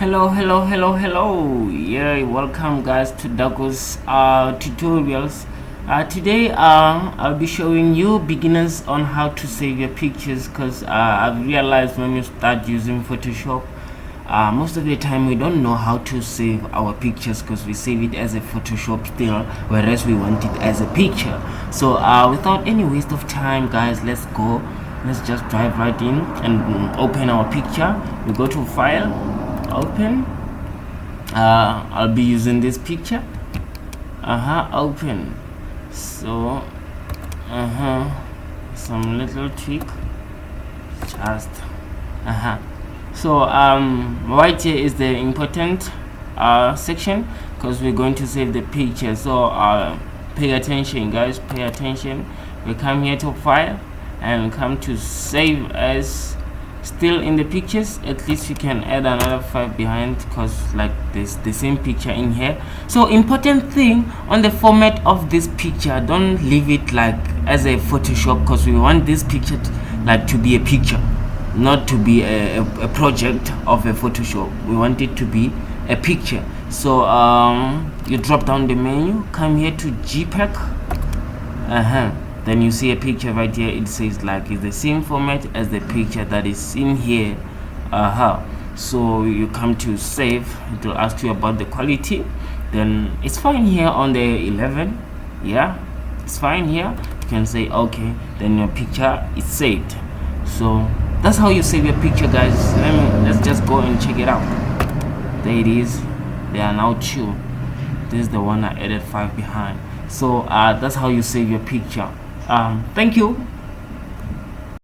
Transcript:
Hello. Yeah, welcome guys to Dago's tutorials. Today I'll be showing you beginners on how to save your pictures, because I've realized when you start using Photoshop, most of the time we don't know how to save our pictures because we save it as a Photoshop still, whereas we want it as a picture. So without any waste of time, guys, let's just dive right in and open our picture. We go to file, open. I'll be using this picture. Open. So some little tweak, just so right here is the important section, because we're going to save the picture. So pay attention, guys, pay attention. We come here to file and come to save as. Still in the pictures, at least you can add another 5 behind, because like this the same picture in here. So important thing on the format of this picture, don't leave it like as a Photoshop, because we want this picture to be a picture, not to be a project of a Photoshop. We want it to be a picture. So you drop down the menu, come here to JPEG, then you see a picture right here. It says like it's the same format as the picture that is in here. So you come to save. It will ask you about the quality. Then it's fine here on the 11. Yeah, it's fine here. You can say okay, then your picture is saved. So that's how you save your picture, guys. Let's just go and check it out. There it is. They are now 2. This is the one I added 5 behind. So that's how you save your picture. Thank you.